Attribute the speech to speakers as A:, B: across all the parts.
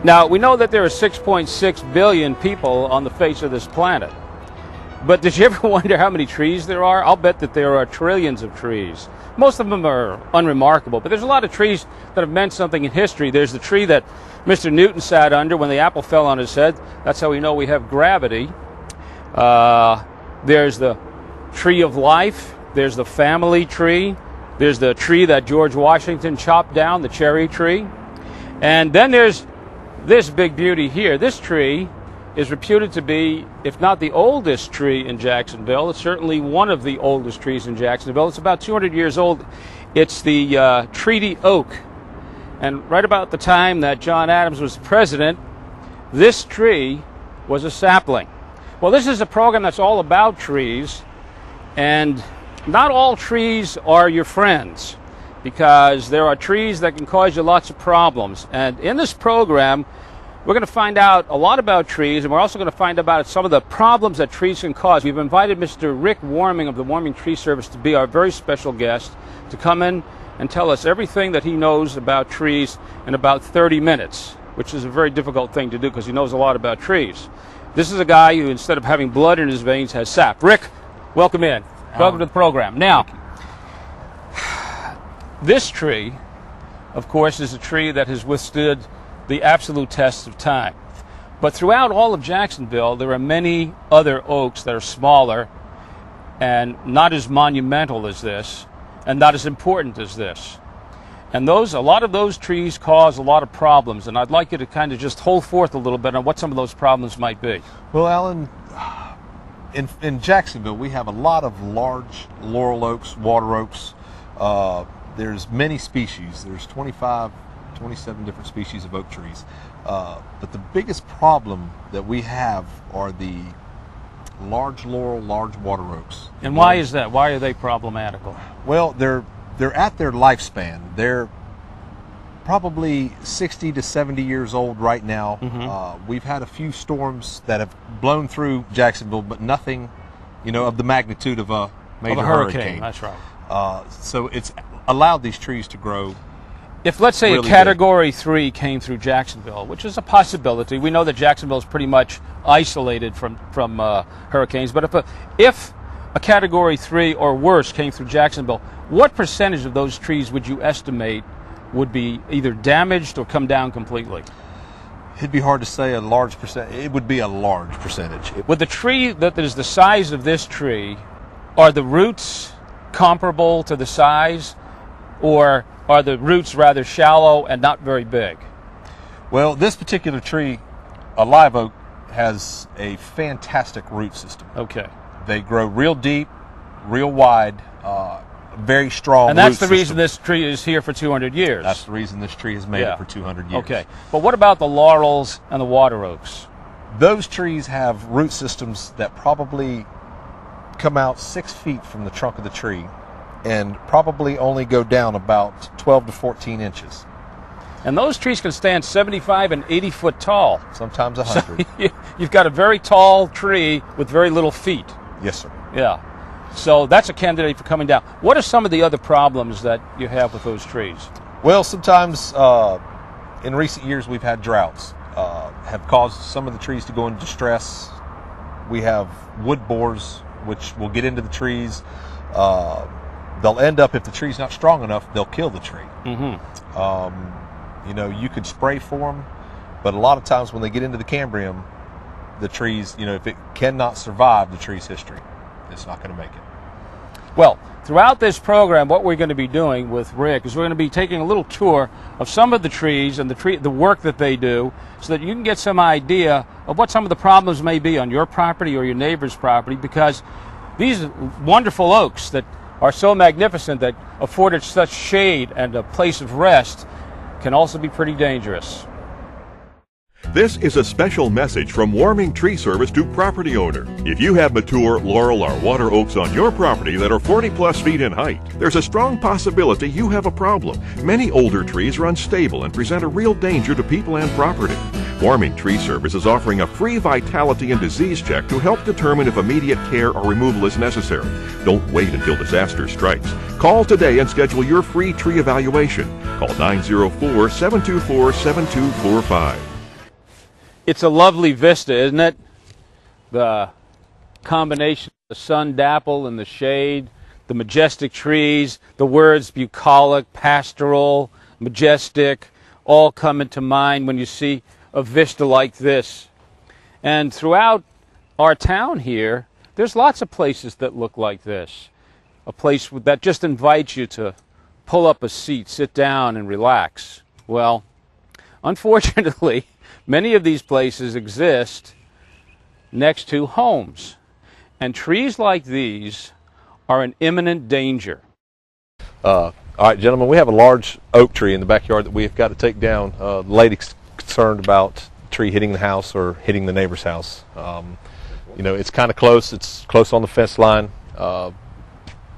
A: Now, we know that there are 6.6 billion people on the face of this planet. But did you ever wonder how many trees there are? I'll bet that there are trillions of trees. Most of them are unremarkable, but there's a lot of trees that have meant something in history. There's the tree that Mr. Newton sat under when the apple fell on his head. That's how we know we have gravity. There's the tree of life. There's the family tree. There's the tree that George Washington chopped down, the cherry tree. And then there's this big beauty here. This tree is reputed to be, if not the oldest tree in Jacksonville, it's certainly one of the oldest trees in Jacksonville. It's about 200 years old. It's the treaty oak. And right about the time that John Adams was president, this tree was a sapling. Well, this is a program that's all about trees, and not all trees are your friends, because there are trees that can cause you lots of problems. And in this program, we're going to find out a lot about trees, and we're also going to find about some of the problems that trees can cause. We've invited Mr. Rick Warming of the Warming Tree Service to be our very special guest, to come in and tell us everything that he knows about trees in about 30 minutes, which is a very difficult thing to do because he knows a lot about trees. This is a guy who, instead of having blood in his veins, has sap. Rick, welcome in. Welcome to the program. Now, this tree, of course, is a tree that has withstood the absolute test of time. But throughout all of Jacksonville, there are many other oaks that are smaller and not as monumental as this, and not as important as this. And a lot of those trees cause a lot of problems, and I'd like you to kind of just hold forth a little bit on what some of those problems might be.
B: Well, Alan, in Jacksonville, we have a lot of large laurel oaks, water oaks. There's many species. There's 27 different species of oak trees. But the biggest problem that we have are the large laurel, large water oaks.
A: And why is that? Why are they problematical?
B: Well, they're at their lifespan. They're probably 60 to 70 years old right now. Mm-hmm. We've had a few storms that have blown through Jacksonville, but nothing, of the magnitude of a major hurricane.
A: That's right.
B: So it's allowed these trees to grow.
A: If, let's say, really a Category 3 came through Jacksonville, which is a possibility, we know that Jacksonville is pretty much isolated from hurricanes, but if a Category 3 or worse came through Jacksonville, what percentage of those trees would you estimate would be either damaged or come down completely?
B: It'd be hard to say a large percent. It would be a large percentage.
A: With the tree that is the size of this tree, are the roots comparable to the size, or are the roots rather shallow and not very big?
B: Well, this particular tree, a live oak, has a fantastic root system.
A: Okay.
B: They grow real deep, real wide, very strong.
A: And that's the reason this tree is here for 200 years.
B: That's the reason this tree has made it for 200 years.
A: Okay. But what about the laurels and the water oaks?
B: Those trees have root systems that probably come out 6 feet from the trunk of the tree and probably only go down about 12 to 14 inches.
A: And those trees can stand 75 and 80 foot tall.
B: Sometimes 100.
A: So you've got a very tall tree with very little feet.
B: Yes, sir.
A: Yeah. So that's a candidate for coming down. What are some of the other problems that you have with those trees?
B: Well, sometimes in recent years we've had droughts, have caused some of the trees to go into distress. We have wood borers, which will get into the trees. They'll end up, if the tree's not strong enough, they'll kill the tree.
A: Mm-hmm.
B: You could spray for them, but a lot of times when they get into the Cambrium, the trees, if it cannot survive the tree's history, it's not going to make it.
A: Well, throughout this program, what we're going to be doing with Rick is we're going to be taking a little tour of some of the trees and the work that they do, so that you can get some idea of what some of the problems may be on your property or your neighbor's property, because these wonderful oaks that are so magnificent, that afforded such shade and a place of rest, can also be pretty dangerous.
C: This is a special message from Warming Tree Service to property owner. If you have mature laurel or water oaks on your property that are 40+ feet in height, there's a strong possibility you have a problem. Many older trees are unstable and present a real danger to people and property. Warming Tree Service is offering a free vitality and disease check to help determine if immediate care or removal is necessary. Don't wait until disaster strikes. Call today and schedule your free tree evaluation. Call 904-724-7245.
A: It's a lovely vista, isn't it? The combination of the sun dapple and the shade, the majestic trees, the words bucolic, pastoral, majestic, all come into mind when you see a vista like this. And throughout our town here, there's lots of places that look like this. A place that just invites you to pull up a seat, sit down, and relax. Well, unfortunately, many of these places exist next to homes. And trees like these are in imminent danger.
B: All right, gentlemen, we have a large oak tree in the backyard that we've got to take down. The lady's concerned about the tree hitting the house or hitting the neighbor's house. You know, it's kind of close. It's close on the fence line.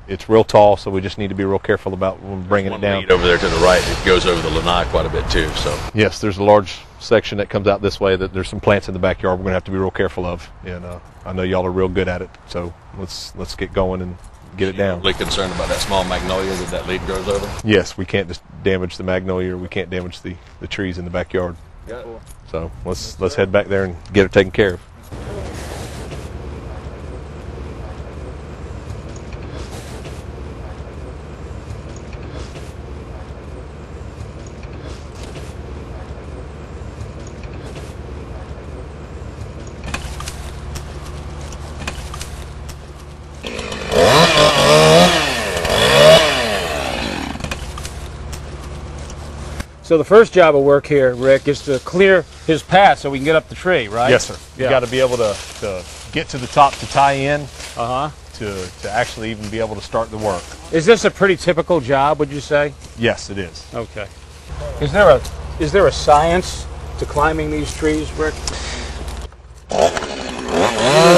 B: It's real tall, so we just need to be real careful about when bringing it down.
D: Lead over there to the right, it goes over the lanai quite a bit too. So
B: yes, there's a large section that comes out this way that there's some plants in the backyard we're going to have to be real careful of. And I know y'all are real good at it, so let's get going and get it down.
D: Really concerned about that small magnolia that lead goes over?
B: Yes, we can't just damage the magnolia, or we can't damage the trees in the backyard.
D: Yeah.
B: So let's head back there and get it taken care of.
A: So the first job of work here, Rick, is to clear his path so we can get up the tree, right?
B: Yes, sir. You got to be able to get to the top to tie in.
A: Uh-huh.
B: To actually even be able to start the work.
A: Is this a pretty typical job, would you say?
B: Yes, it is.
A: Okay. Is there a science to climbing these trees, Rick?
B: It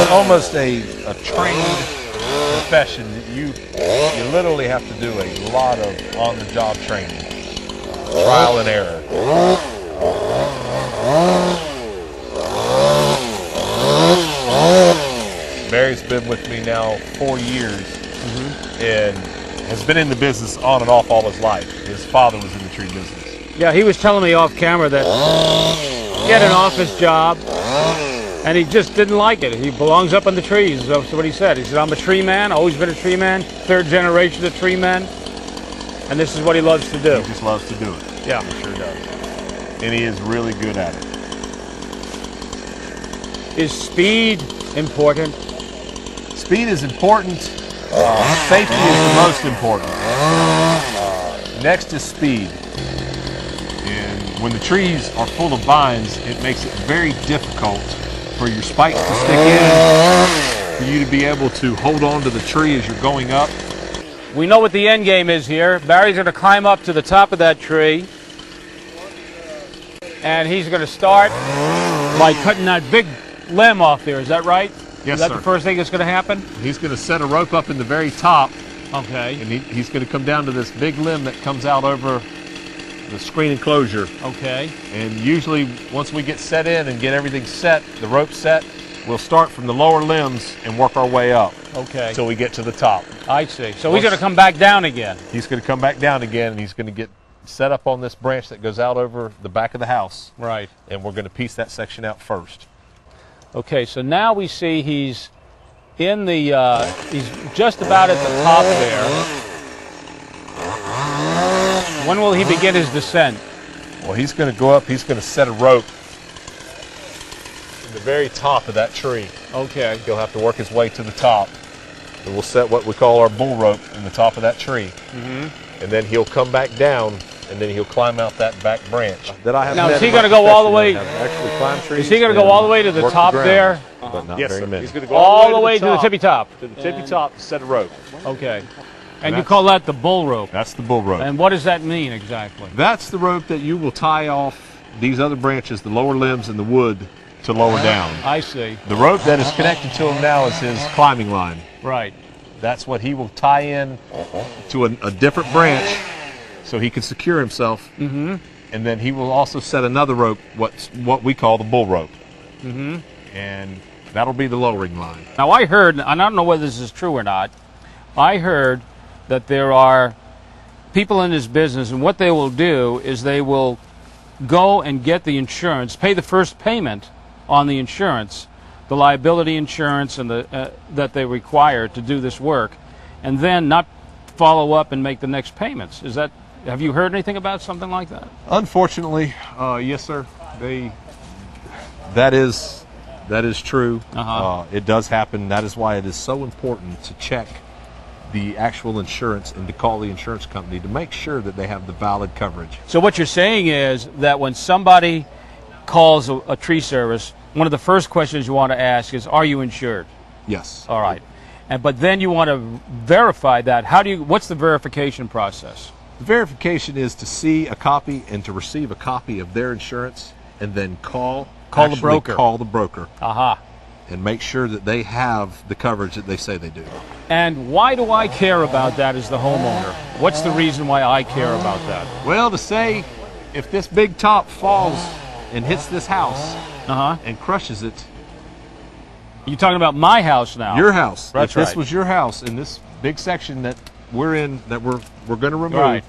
B: is almost a trained profession. You literally have to do a lot of on-the-job training, trial and error. Barry's been with me now 4 years and has been in the business on and off all his life. His father was in the tree business.
A: Yeah, he was telling me off camera that he had an office job and he just didn't like it. He belongs up in the trees. That's what he said. He said, I'm a tree man, always been a tree man, third generation of tree men, and this is what he loves to do.
B: He just loves to do it.
A: Yeah.
B: He sure does. And he is really good at it.
A: Is speed important?
B: Speed is important. Safety is the most important. Next is speed. And when the trees are full of vines, it makes it very difficult for your spikes to stick in, for you to be able to hold on to the tree as you're going up.
A: We know what the end game is here. Barry's going to climb up to the top of that tree, and he's going to start by cutting that big limb off there. Is that right?
B: Yes,
A: Is that
B: sir.
A: the first thing that's going to happen?
B: He's going to set a rope up in the very top,
A: Okay.
B: and he's going to come down to this big limb that comes out over the screen enclosure.
A: Okay.
B: And usually once we get set in and get everything set, the rope set, we'll start from the lower limbs and work our way up
A: Okay.
B: until we get to the top.
A: I see. So he's going to come back down again.
B: He's going to come back down again, and he's going to get set up on this branch that goes out over the back of the house.
A: Right.
B: And we're going to piece that section out first.
A: Okay, so now we see he's in the, he's just about at the top there. When will he begin his descent?
B: Well, he's going to go up, he's going to set a rope in the very top of that tree.
A: Okay.
B: He'll have to work his way to the top. And we'll set what we call our bull rope in the top of that tree. And then he'll come back down, and then he'll climb out that back branch.
A: Now, is he going to go all the way?
B: Actually climb trees.
A: Is he going to go all the way to the
B: work the
A: top
B: ground.
A: there?
B: But not very many. He's going to go
A: All the way to the tippy top.
B: To the tippy top, set a rope.
A: Okay. And you call that the bull rope.
B: That's the bull rope.
A: And what does that mean exactly?
B: That's the rope that you will tie off these other branches, the lower limbs and the wood, to lower down.
A: I see.
B: The rope that is connected to him now is his climbing line.
A: Right.
B: That's what he will tie in to a different branch so he can secure himself. And then he will also set another rope, what we call the bull rope. And that'll be the lowering line.
A: Now I heard, and I don't know whether this is true or not, I heard that there are people in this business, and what they will do is they will go and get the insurance, pay the first payment, on the insurance, the liability insurance and that they require to do this work, and then not follow up and make the next payments. Have you heard anything about something like that?
B: Unfortunately, yes, sir. That is true. It does happen. That is why it is so important to check the actual insurance and to call the insurance company to make sure that they have the valid coverage.
A: So what you're saying is that when somebody calls a tree service, one of the first questions you want to ask is, are you insured?
B: Yes.
A: All right. But then you want to verify that. What's the verification process?
B: The verification is to see a copy and to receive a copy of their insurance, and then call
A: the broker.
B: Call the broker.
A: Aha.
B: And make sure that they have the coverage that they say they do.
A: And why do I care about that as the homeowner? What's the reason why I care about that?
B: Well, to say if this big top falls and hits this house and crushes it.
A: You're talking about my house now.
B: Your house.
A: That's
B: if this
A: right.
B: was your house in this big section that we're in, that we're going to remove,
A: right.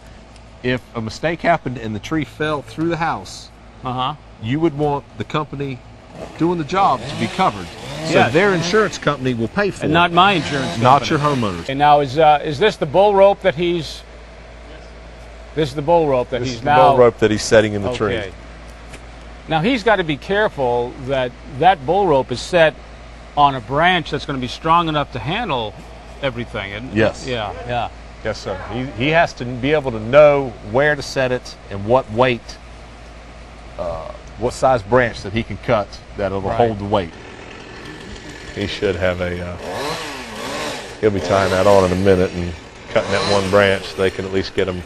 B: If a mistake happened and the tree fell through the house, you would want the company doing the job to be covered. So
A: Yes.
B: their insurance company will pay for
A: And
B: it.
A: not my insurance company.
B: Not your homeowners.
A: And now is this the bull rope that he's? This is the bull rope that
B: This
A: he's
B: is
A: now.
B: the bull rope that he's setting in the tree.
A: Okay. Now he's got to be careful that that bull rope is set on a branch that's going to be strong enough to handle everything.
B: Yes.
A: Yeah.
B: Yes, sir. He has to be able to know where to set it and what weight, what size branch that he can cut that it'll
A: Right.
B: hold the weight. He should have he'll be tying that on in a minute and cutting that one branch. They can at least get him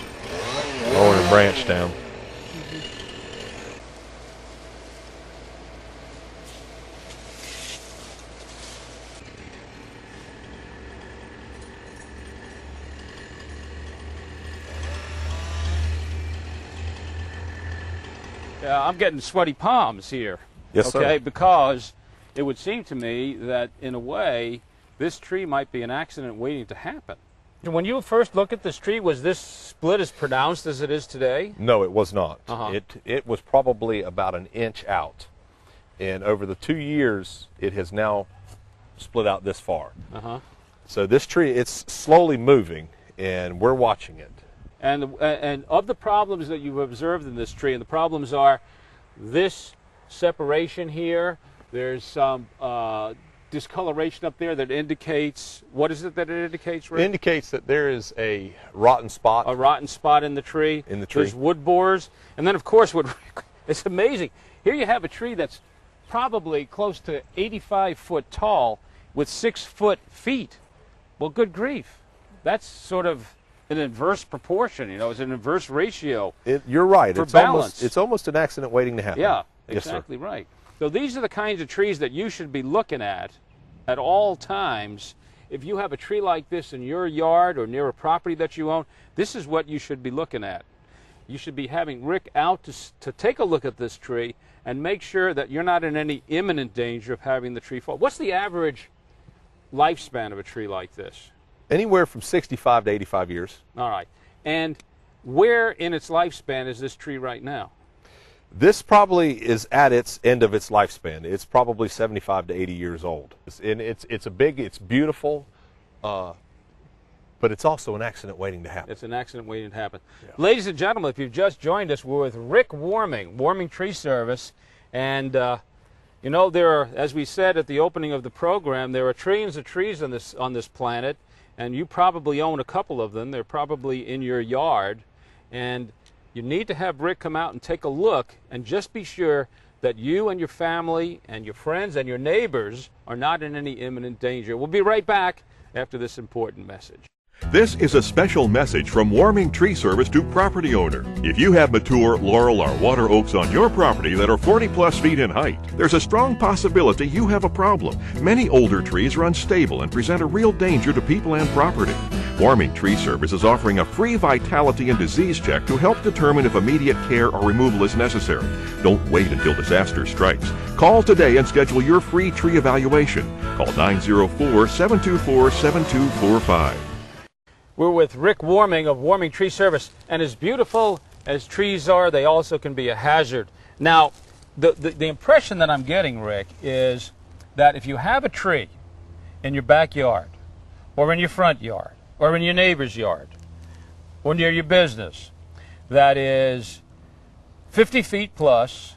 B: lowering the branch down.
A: I'm getting sweaty palms here.
B: Yes,
A: okay,
B: sir.
A: because it would seem to me that, in a way, this tree might be an accident waiting to happen. When you first looked at this tree, was this split as pronounced as it is today?
B: No, it was not.
A: Uh-huh.
B: It was probably about an inch out. And over the 2 years, it has now split out this far. So this tree, it's slowly moving, and we're watching it.
A: And of the problems that you've observed in this tree, and the problems are this separation here, there's some discoloration up there that indicates, what is it that it indicates, Rick?
B: It indicates that there is a rotten spot.
A: A rotten spot in the tree.
B: In the tree.
A: There's wood borers. And then, of course, it's amazing. Here you have a tree that's probably close to 85 foot tall with 6 foot feet. Well, good grief. That's sort of an inverse proportion, it's an inverse ratio.
B: You're right.
A: For balance.
B: It's almost an accident waiting to happen.
A: Yeah,
B: Yes, sir.
A: exactly right. So these are the kinds of trees that you should be looking at all times. If you have a tree like this in your yard or near a property that you own, this is what you should be looking at. You should be having Rick out to take a look at this tree and make sure that you're not in any imminent danger of having the tree fall. What's the average lifespan of a tree like this?
B: Anywhere from 65 to 85 years.
A: All right. And where in its lifespan is this tree right now?
B: This probably is at its end of its lifespan. It's probably 75 to 80 years old. It's beautiful, but it's also an accident waiting to happen.
A: It's an accident waiting to happen. Yeah. Ladies and gentlemen, if you've just joined us, we're with Rick Warming Tree Service. And, there are, as we said at the opening of the program, there are trillions of trees on this planet. And you probably own a couple of them. They're probably in your yard. And you need to have Rick come out and take a look and just be sure that you and your family and your friends and your neighbors are not in any imminent danger. We'll be right back after this important message.
C: This is a special message from Warming Tree Service to property owner. If you have mature laurel or water oaks on your property that are 40+ feet in height, there's a strong possibility you have a problem. Many older trees are unstable and present a real danger to people and property. Warming Tree Service is offering a free vitality and disease check to help determine if immediate care or removal is necessary. Don't wait until disaster strikes. Call today and schedule your free tree evaluation. Call 904-724-7245.
A: We're with Rick Warming of Warming Tree Service, and as beautiful as trees are, they also can be a hazard. Now, the impression that I'm getting, Rick, is that if you have a tree in your backyard, or in your front yard, or in your neighbor's yard, or near your business, that is 50 feet plus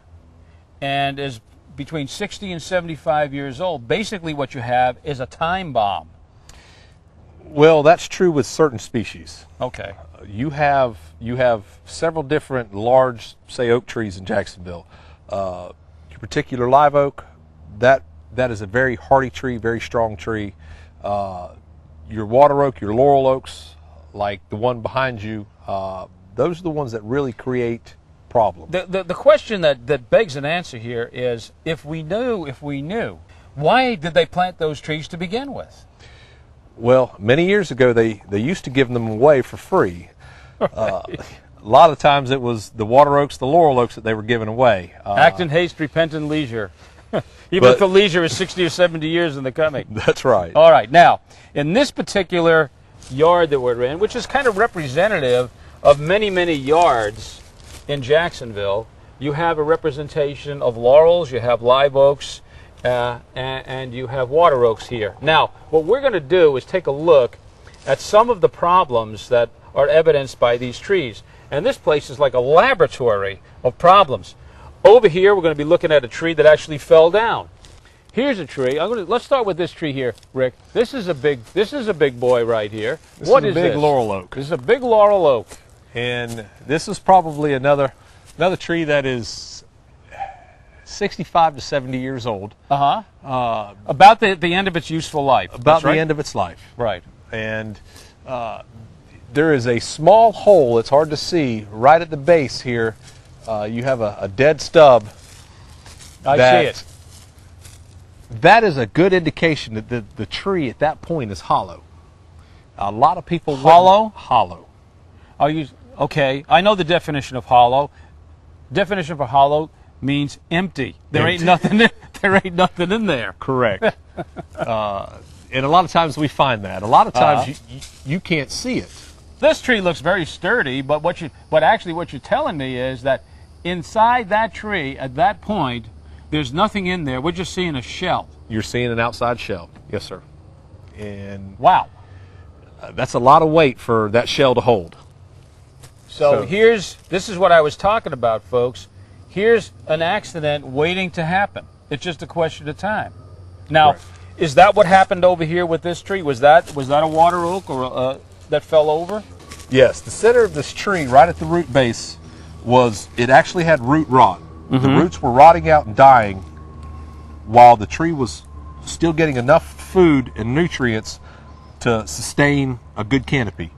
A: and is between 60 and 75 years old, basically what you have is a time bomb.
B: Well, that's true with certain species.
A: Okay.
B: You have several different large, say, oak trees in Jacksonville. Your particular live oak, that is a very hardy tree, very strong tree. Your water oak, your laurel oaks, like the one behind you, those are the ones that really create problems.
A: The question that begs an answer here is, if we knew, why did they plant those trees to begin with?
B: Well, many years ago, they used to give them away for free.
A: Right.
B: A lot of times it was the water oaks, the laurel oaks that they were giving away.
A: Act in haste, repent in leisure. Even if the leisure is 60 or 70 years in the coming.
B: That's right.
A: All right. Now, in this particular yard that we're in, which is kind of representative of many, many yards in Jacksonville, you have a representation of laurels, you have live oaks, and you have water oaks here. Now, what we're going to do is take a look at some of the problems that are evidenced by these trees. And this place is like a laboratory of problems. Over here, we're going to be looking at a tree that actually fell down. Here's a tree. Let's start with this tree here, Rick. This is a big boy right here. What is this?
B: This is a big laurel oak.
A: This is a big laurel oak.
B: And this is probably another tree that is 65 to 70 years old.
A: About the end of its useful life.
B: About
A: That's right?
B: the end of its life.
A: Right.
B: And there is a small hole, it's hard to see, right at the base here. You have a dead stub.
A: I see it.
B: That is a good indication that the tree at that point is hollow. A lot of people
A: Hollow?
B: Hollow.
A: Are you okay? I know the definition of hollow. Definition for hollow means empty. There ain't nothing. There ain't nothing in there.
B: Correct. And a lot of times we find that. A lot of times you can't see it.
A: This tree looks very sturdy, but what you're telling me is that inside that tree at that point, there's nothing in there. We're just seeing a shell.
B: You're seeing an outside shell. Yes, sir. And
A: wow,
B: that's a lot of weight for that shell to hold.
A: So this is what I was talking about, folks. Here's an accident waiting to happen. It's just a question of time. Now,
B: Correct.
A: Is that what happened over here with this tree? Was that a water oak or that fell over?
B: Yes, the center of this tree, right at the root base, it actually had root rot. Mm-hmm. The roots were rotting out and dying while the tree was still getting enough food and nutrients to sustain a good canopy.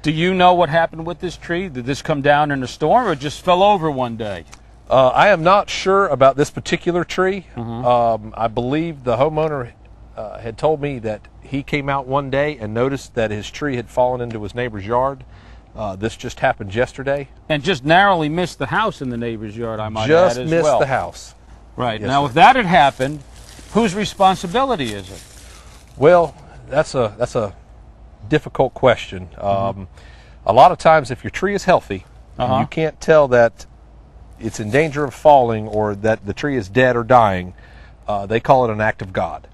A: Do you know what happened with this tree? Did this come down in a storm or it just fell over one day?
B: I am not sure about this particular tree.
A: Mm-hmm.
B: I believe the homeowner had told me that he came out one day and noticed that his tree had fallen into his neighbor's yard. This just happened yesterday.
A: And just narrowly missed the house in the neighbor's yard, I might add
B: Just
A: as
B: missed
A: well.
B: the house.
A: Right.
B: Yes,
A: now,
B: sir.
A: if that had happened, whose responsibility is it?
B: Well, that's a difficult question. A lot of times, if your tree is healthy, and you can't tell that it's in danger of falling or that the tree is dead or dying, they call it an act of God.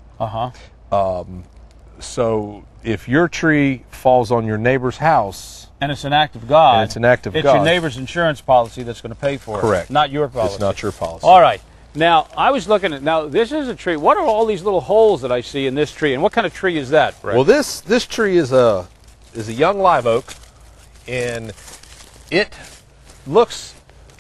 B: So if your tree falls on your neighbor's house,
A: and it's an act of God,
B: and it's an act of
A: it's
B: God,
A: your neighbor's insurance policy that's going to pay for it.
B: Correct.
A: Not your policy.
B: It's not your policy.
A: All right. Now, I was looking at, this is a tree. What are all these little holes that I see in this tree, and what kind of tree is that, Brett?
B: Well, this tree is a young live oak, and it looks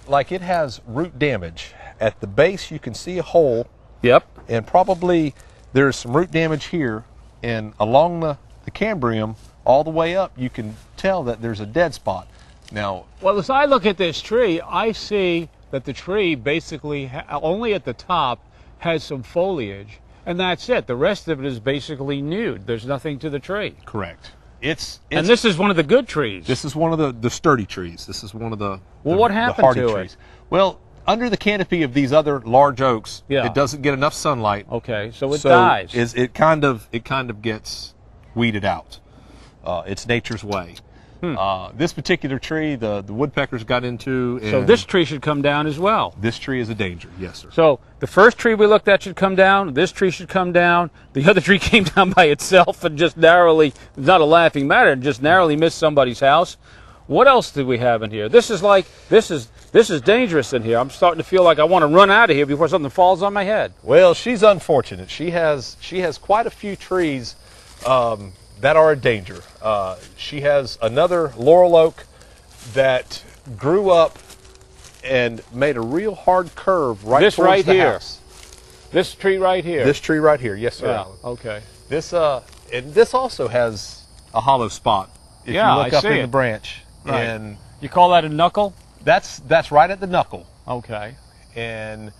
B: like it has root damage. At the base, you can see a hole.
A: Yep.
B: And probably there's some root damage here, and along the Cambrium, all the way up, you can tell that there's a dead spot. Now,
A: well, as I look at this tree, I see that the tree basically only at the top has some foliage, and that's it. The rest of it is basically nude. There's nothing to the tree.
B: correct.
A: And this is one of the good trees.
B: This is one of the sturdy trees. This is one of the
A: what happened
B: the hardy
A: to
B: trees.
A: it?
B: Well, under the canopy of these other large oaks,
A: Yeah.
B: it doesn't get enough sunlight.
A: Okay, so it dies.
B: It kind of gets weeded out. It's nature's way. This particular tree, the woodpeckers got into.
A: So
B: and
A: this tree should come down as well.
B: this tree is a danger. Yes, sir.
A: So the first tree we looked at should come down. This tree should come down. The other tree came down by itself and just narrowly, it's not a laughing matter, just narrowly missed somebody's house. What else did we have in here? This is dangerous in here. I'm starting to feel like I want to run out of here before something falls on my head.
B: Well, she's unfortunate. She has quite a few trees that are a danger. She has another laurel oak that grew up and made a real hard curve right
A: This
B: towards
A: right
B: the
A: here.
B: house.
A: This tree right here.
B: This tree right here, yes, sir.
A: Yeah.
B: Alan.
A: Okay.
B: This and this also has a hollow spot. If
A: Yeah,
B: you look
A: I
B: up
A: see
B: in
A: it.
B: the branch,
A: Right.
B: and
A: You call that a knuckle?
B: that's right at the knuckle.
A: Okay.
B: And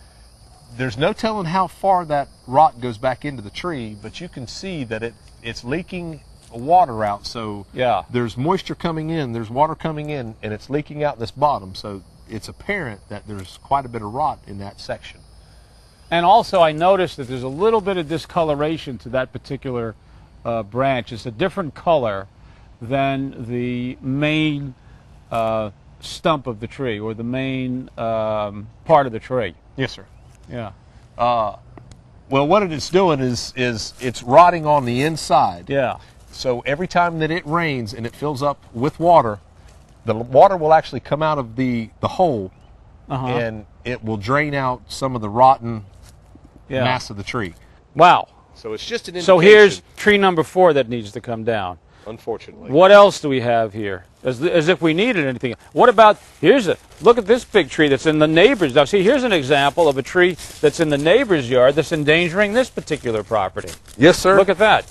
B: there's no telling how far that rot goes back into the tree, but you can see that it's leaking water out. So
A: Yeah.
B: there's moisture coming in, there's water coming in, and it's leaking out this bottom. So it's apparent that there's quite a bit of rot in that section.
A: And also, I noticed that there's a little bit of discoloration to that particular branch. It's a different color than the main stump of the tree, or the main part of the tree.
B: Yes, sir.
A: Yeah.
B: Well, what it is doing is it's rotting on the inside.
A: Yeah.
B: So every time that it rains and it fills up with water, the water will actually come out of the hole, and it will drain out some of the rotten
A: Yeah.
B: mass of the tree.
A: Wow.
B: So it's just an indication.
A: So here's tree number 4 that needs to come down.
B: Unfortunately.
A: What else do we have here? As if we needed anything. What about, look at this big tree that's in the neighbor's. Now see, here's an example of a tree that's in the neighbor's yard that's endangering this particular property.
B: Yes, sir.
A: Look at that.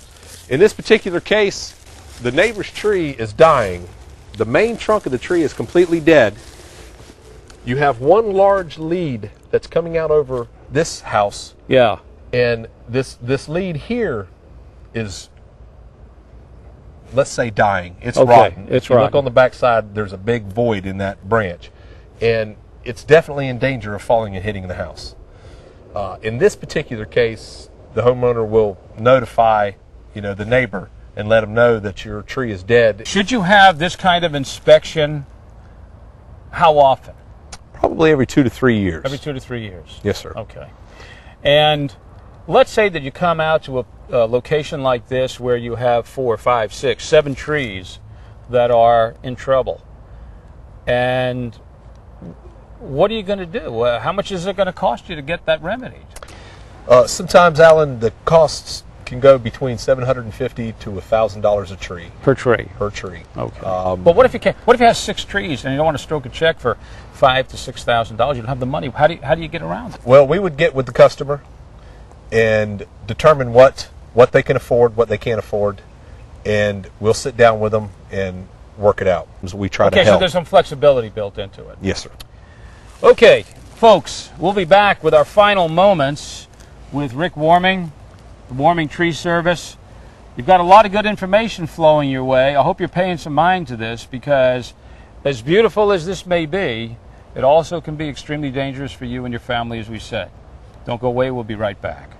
B: In this particular case, the neighbor's tree is dying. The main trunk of the tree is completely dead. You have one large lead that's coming out over this house,
A: Yeah.
B: and this lead here is, let's say, dying. It's
A: Okay,
B: rotten.
A: it's
B: if you look
A: rotten.
B: on the backside, there's a big void in that branch, and it's definitely in danger of falling and hitting the house. In this particular case, the homeowner will notify, the neighbor and let them know that your tree is dead.
A: Should you have this kind of inspection? How often?
B: Probably every 2 to 3 years.
A: Every 2 to 3 years.
B: Yes, sir.
A: Okay. And let's say that you come out to a location like this where you have 4, 5, 6, 7 trees that are in trouble. And what are you going to do? How much is it going to cost you to get that remedied?
B: Sometimes, Alan, the costs can go between $750 to $1,000 a tree.
A: Per tree.
B: Per tree.
A: Okay. But what if you have 6 trees and you don't want to stroke a check for $5,000 to $6,000? You don't have the money. How do you get around it?
B: Well, we would get with the customer and determine what they can afford, what they can't afford, and we'll sit down with them and work it out. So we try to
A: Okay, so
B: help.
A: there's some flexibility built into it.
B: Yes, sir.
A: Okay, folks, we'll be back with our final moments with Rick Warming, the Warming Tree Service. You've got a lot of good information flowing your way. I hope you're paying some mind to this, because as beautiful as this may be, it also can be extremely dangerous for you and your family, as we said. Don't go away. We'll be right back.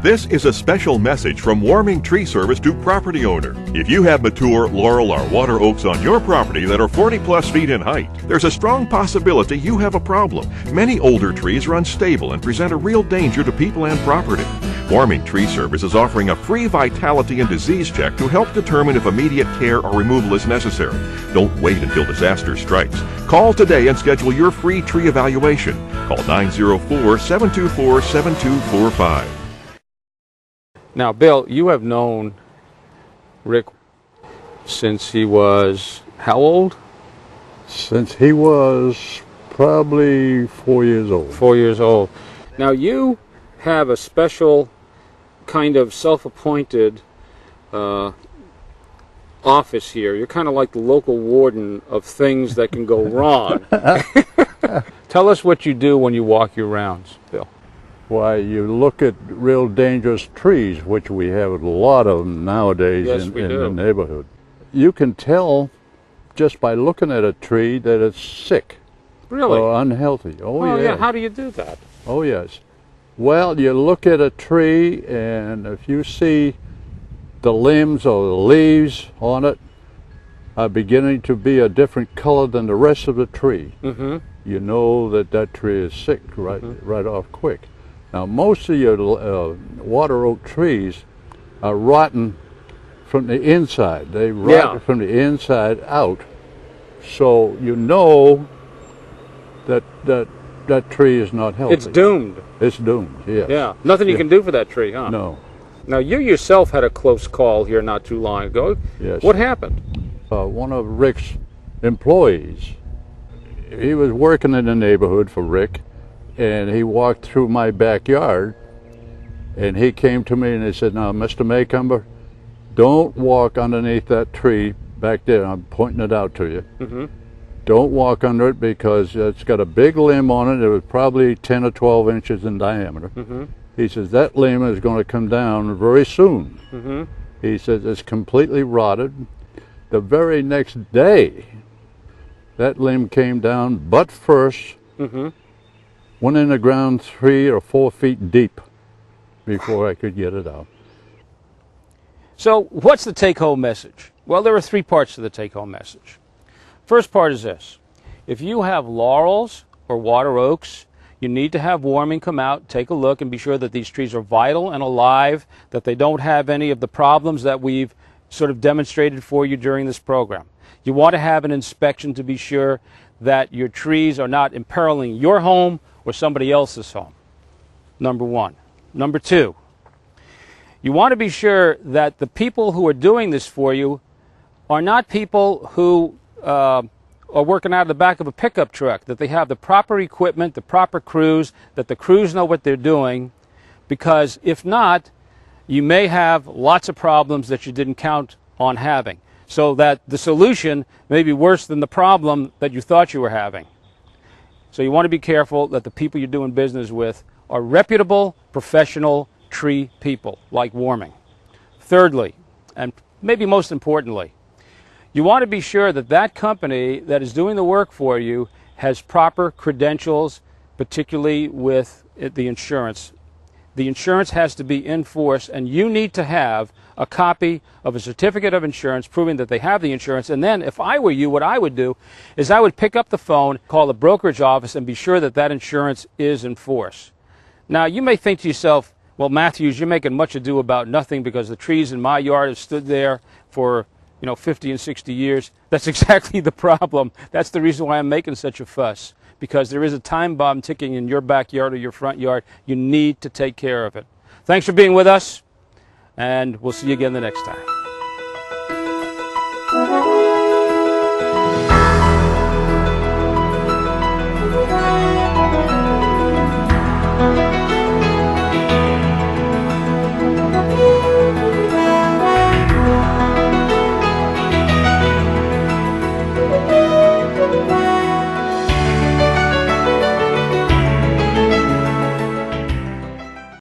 C: This is a special message from Warming Tree Service to property owner. If you have mature laurel or water oaks on your property that are 40+ feet in height, there's a strong possibility you have a problem. Many older trees are unstable and present a real danger to people and property. Warming Tree Service is offering a free vitality and disease check to help determine if immediate care or removal is necessary. Don't wait until disaster strikes. Call today and schedule your free tree evaluation. Call 904-724-7245.
A: Now, Bill, you have known Rick since he was how old?
E: Since he was probably 4 years old.
A: 4 years old. Now, you have a special kind of self-appointed office here. You're kind of like the local warden of things that can go wrong. Tell us what you do when you walk your rounds, Bill.
E: Why, you look at real dangerous trees, which we have a lot of them nowadays
A: Yes,
E: in
A: we do.
E: the neighborhood. You can tell just by looking at a tree that it's sick
A: Really?
E: or unhealthy.
A: Oh, yeah. How do you do that?
E: Oh, yes. Well, you look at a tree, and if you see the limbs or the leaves on it are beginning to be a different color than the rest of the tree,
A: Mm-hmm.
E: you know that that tree is sick right off quick. Now, most of your water oak trees are rotten from the inside. They rot from the inside out. So you know that tree is not healthy.
A: It's doomed.
E: It's doomed, yes.
A: Yeah. Nothing you can do for that tree, huh?
E: No.
A: Now, you yourself had a close call here not too long ago.
E: Yes.
A: What happened?
E: One of Rick's employees, he was working in the neighborhood for Rick, and he walked through my backyard, and he came to me and he said, "Now, Mr. Maycomber, don't walk underneath that tree back there." I'm pointing it out to you.
A: Mm-hmm.
E: Don't walk under it because it's got a big limb on it. It was probably 10 or 12 inches in diameter.
A: Mm-hmm.
E: He says, that limb is going to come down very soon.
A: Mm-hmm.
E: He says, it's completely rotted. The very next day, that limb came down butt first,
A: Mm-hmm.
E: went in the ground 3 or 4 feet deep before I could get it out.
A: So what's the take-home message? Well, there are 3 parts to the take-home message. First part is this. If you have laurels or water oaks, you need to have warming come out, take a look, and be sure that these trees are vital and alive, that they don't have any of the problems that we've sort of demonstrated for you during this program. You want to have an inspection to be sure that your trees are not imperiling your home or somebody else's home. Number 1. Number 2, you want to be sure that the people who are doing this for you are not people who are working out of the back of a pickup truck, that they have the proper equipment, the proper crews, that the crews know what they're doing, because if not, you may have lots of problems that you didn't count on having, so that the solution may be worse than the problem that you thought you were having. So you want to be careful that the people you're doing business with are reputable, professional tree people, like Warming. Thirdly, and maybe most importantly, you want to be sure that that company that is doing the work for you has proper credentials, particularly with the insurance. The insurance has to be in force, and you need to have a copy of a certificate of insurance proving that they have the insurance. And then, if I were you, what I would do is I would pick up the phone, call the brokerage office, and be sure that that insurance is in force. Now, you may think to yourself, well, Matthews, you're making much ado about nothing because the trees in my yard have stood there for 50 and 60 years. That's exactly the problem. That's the reason why I'm making such a fuss, because there is a time bomb ticking in your backyard or your front yard. You need to take care of it. Thanks for being with us, and we'll see you again the next time.